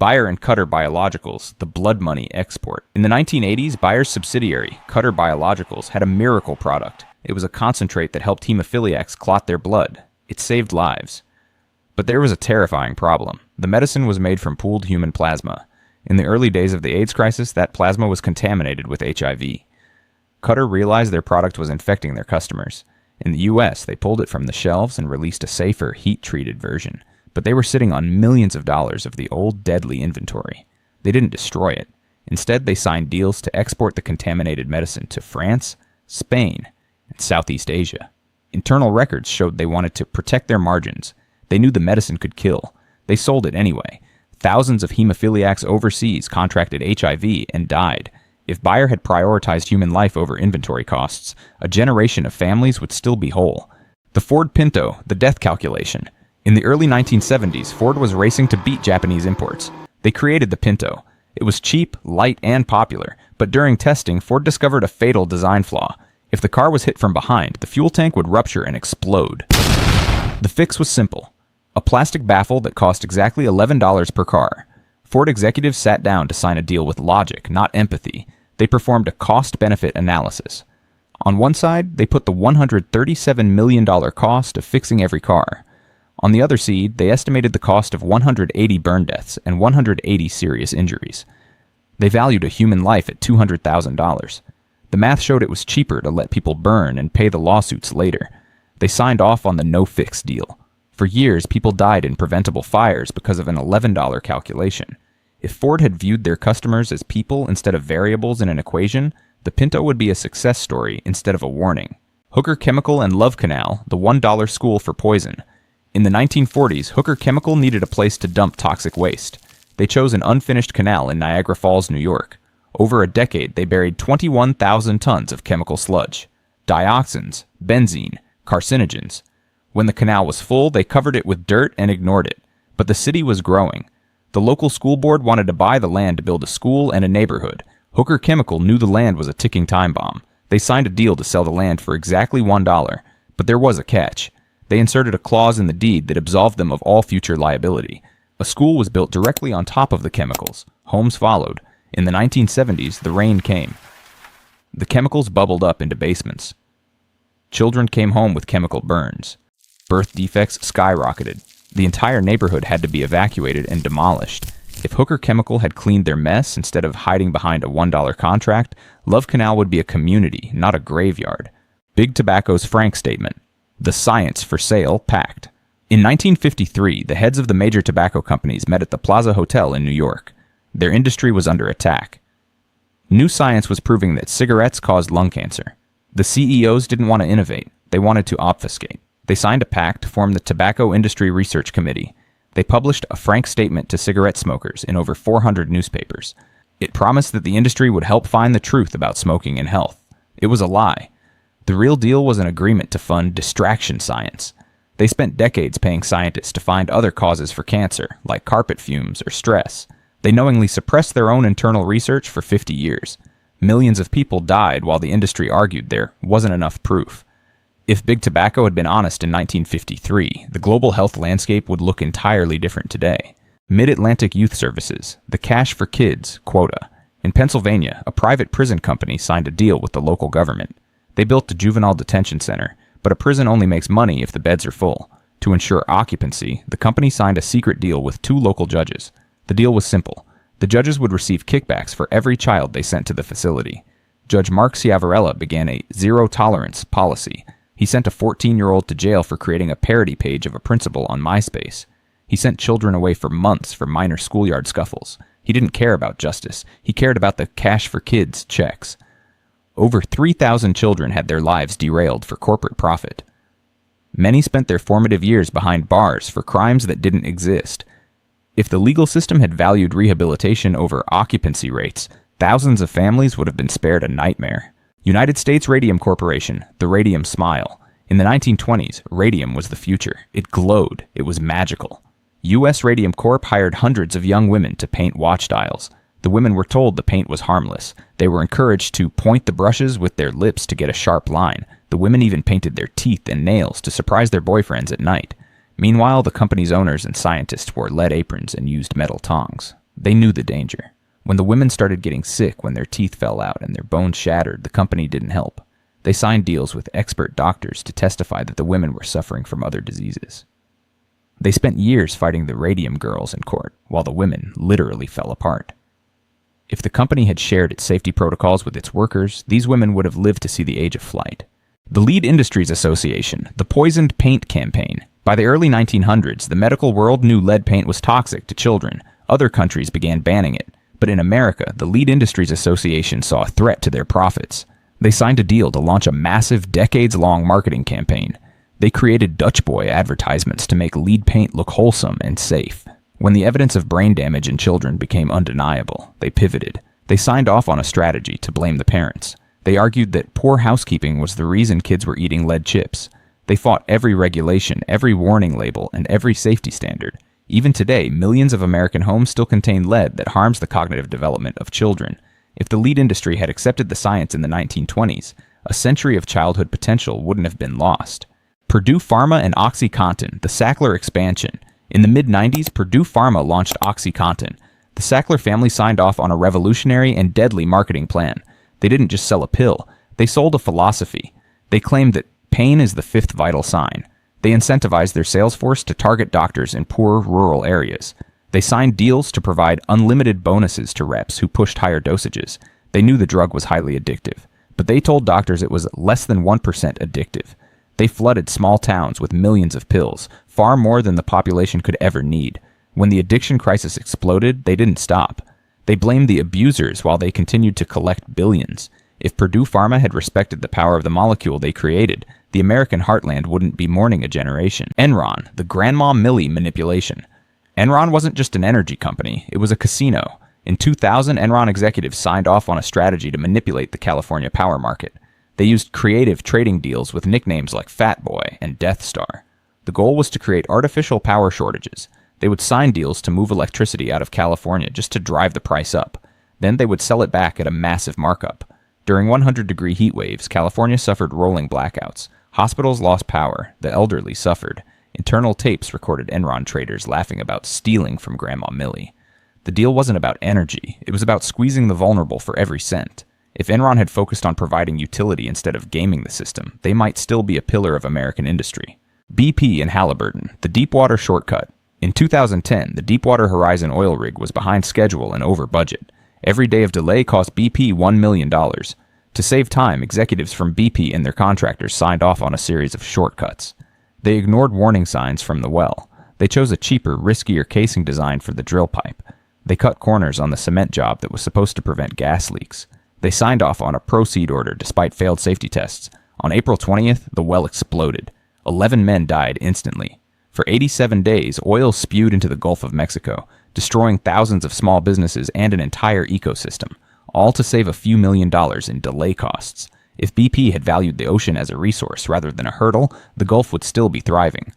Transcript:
Bayer and Cutter Biologicals, the blood money export. In the 1980s, Bayer's subsidiary, Cutter Biologicals, had a miracle product. It was a concentrate that helped hemophiliacs clot their blood. It saved lives. But there was a terrifying problem. The medicine was made from pooled human plasma. In the early days of the AIDS crisis, that plasma was contaminated with HIV. Cutter realized their product was infecting their customers. In the US, they pulled it from the shelves and released a safer, heat-treated version. But they were sitting on millions of dollars of the old, deadly inventory. They didn't destroy it. Instead, they signed deals to export the contaminated medicine to France, Spain, and Southeast Asia. Internal records showed they wanted to protect their margins. They knew the medicine could kill. They sold it anyway. Thousands of hemophiliacs overseas contracted HIV and died. If Bayer had prioritized human life over inventory costs, a generation of families would still be whole. The Ford Pinto, the death calculation. In the early 1970s, Ford was racing to beat Japanese imports. They created the Pinto. It was cheap, light, and popular, but during testing, Ford discovered a fatal design flaw. If the car was hit from behind, the fuel tank would rupture and explode. The fix was simple. A plastic baffle that cost exactly $11 per car. Ford executives sat down to sign a deal with logic, not empathy. They performed a cost-benefit analysis. On one side, they put the $137 million cost of fixing every car. On the other side, they estimated the cost of 180 burn deaths and 180 serious injuries. They valued a human life at $200,000. The math showed it was cheaper to let people burn and pay the lawsuits later. They signed off on the no-fix deal. For years, people died in preventable fires because of an $11 calculation. If Ford had viewed their customers as people instead of variables in an equation, the Pinto would be a success story instead of a warning. Hooker Chemical and Love Canal, the $1 school for poison. In the 1940s, Hooker Chemical needed a place to dump toxic waste. They chose an unfinished canal in Niagara Falls, New York. Over a decade, they buried 21,000 tons of chemical sludge. Dioxins, benzene, carcinogens. When the canal was full, they covered it with dirt and ignored it. But the city was growing. The local school board wanted to buy the land to build a school and a neighborhood. Hooker Chemical knew the land was a ticking time bomb. They signed a deal to sell the land for exactly $1. But there was a catch. They inserted a clause in the deed that absolved them of all future liability. A school was built directly on top of the chemicals. Homes followed. In the 1970s, the rain came. The chemicals bubbled up into basements. Children came home with chemical burns. Birth defects skyrocketed. The entire neighborhood had to be evacuated and demolished. If Hooker Chemical had cleaned their mess instead of hiding behind a $1 contract, Love Canal would be a community, not a graveyard. Big Tobacco's frank statement. The science for sale packed. In 1953, the heads of the major tobacco companies met at the Plaza Hotel in New York. Their industry was under attack. New science was proving that cigarettes caused lung cancer. The CEOs didn't want to innovate. They wanted to obfuscate. They signed a pact to form the Tobacco Industry Research Committee. They published a frank statement to cigarette smokers in over 400 newspapers. It promised that the industry would help find the truth about smoking and health. It was a lie. The real deal was an agreement to fund distraction science. They spent decades paying scientists to find other causes for cancer, like carpet fumes or stress. They knowingly suppressed their own internal research for 50 years. Millions of people died while the industry argued there wasn't enough proof. If Big Tobacco had been honest in 1953, the global health landscape would look entirely different today. Mid-Atlantic Youth Services, the Cash for Kids quota. In Pennsylvania, a private prison company signed a deal with the local government. They built a juvenile detention center, but a prison only makes money if the beds are full. To ensure occupancy, the company signed a secret deal with 2 local judges. The deal was simple. The judges would receive kickbacks for every child they sent to the facility. Judge Mark Ciavarella began a zero-tolerance policy. He sent a 14-year-old to jail for creating a parody page of a principal on MySpace. He sent children away for months for minor schoolyard scuffles. He didn't care about justice. He cared about the Cash for Kids checks. Over 3,000 children had their lives derailed for corporate profit. Many spent their formative years behind bars for crimes that didn't exist. If the legal system had valued rehabilitation over occupancy rates, thousands of families would have been spared a nightmare. United States Radium Corporation, the Radium Smile. In the 1920s, radium was the future. It glowed. It was magical. U.S. Radium Corp hired hundreds of young women to paint watch dials. The women were told the paint was harmless. They were encouraged to point the brushes with their lips to get a sharp line. The women even painted their teeth and nails to surprise their boyfriends at night. Meanwhile, the company's owners and scientists wore lead aprons and used metal tongs. They knew the danger. When the women started getting sick when their teeth fell out and their bones shattered, the company didn't help. They signed deals with expert doctors to testify that the women were suffering from other diseases. They spent years fighting the radium girls in court, while the women literally fell apart. If the company had shared its safety protocols with its workers, these women would have lived to see the age of flight. The Lead Industries Association, the Poisoned Paint Campaign. By the early 1900s, the medical world knew lead paint was toxic to children. Other countries began banning it. But in America, the Lead Industries Association saw a threat to their profits. They signed a deal to launch a massive, decades-long marketing campaign. They created Dutch Boy advertisements to make lead paint look wholesome and safe. When the evidence of brain damage in children became undeniable, they pivoted. They signed off on a strategy to blame the parents. They argued that poor housekeeping was the reason kids were eating lead chips. They fought every regulation, every warning label, and every safety standard. Even today, millions of American homes still contain lead that harms the cognitive development of children. If the lead industry had accepted the science in the 1920s, a century of childhood potential wouldn't have been lost. Purdue Pharma and OxyContin, the Sackler expansion. In the mid-90s, Purdue Pharma launched OxyContin. The Sackler family signed off on a revolutionary and deadly marketing plan. They didn't just sell a pill, they sold a philosophy. They claimed that pain is the fifth vital sign. They incentivized their sales force to target doctors in poor rural areas. They signed deals to provide unlimited bonuses to reps who pushed higher dosages. They knew the drug was highly addictive, but they told doctors it was less than 1% addictive. They flooded small towns with millions of pills, far more than the population could ever need. When the addiction crisis exploded, they didn't stop. They blamed the abusers while they continued to collect billions. If Purdue Pharma had respected the power of the molecule they created, the American heartland wouldn't be mourning a generation. Enron, the Grandma Millie manipulation. Enron wasn't just an energy company, it was a casino. In 2000, Enron executives signed off on a strategy to manipulate the California power market. They used creative trading deals with nicknames like Fat Boy and Death Star. The goal was to create artificial power shortages. They would sign deals to move electricity out of California just to drive the price up. Then they would sell it back at a massive markup. During 100-degree heat waves, California suffered rolling blackouts. Hospitals lost power. The elderly suffered. Internal tapes recorded Enron traders laughing about stealing from Grandma Millie. The deal wasn't about energy. It was about squeezing the vulnerable for every cent. If Enron had focused on providing utility instead of gaming the system, they might still be a pillar of American industry. BP and Halliburton, the Deepwater shortcut. In 2010, the Deepwater Horizon oil rig was behind schedule and over budget. Every day of delay cost BP $1 million. To save time, executives from BP and their contractors signed off on a series of shortcuts. They ignored warning signs from the well. They chose a cheaper, riskier casing design for the drill pipe. They cut corners on the cement job that was supposed to prevent gas leaks. They signed off on a proceed order despite failed safety tests. On April 20th, the well exploded. 11 men died instantly. For 87 days, oil spewed into the Gulf of Mexico, destroying thousands of small businesses and an entire ecosystem, all to save a few $1 million in delay costs. If BP had valued the ocean as a resource rather than a hurdle, the Gulf would still be thriving.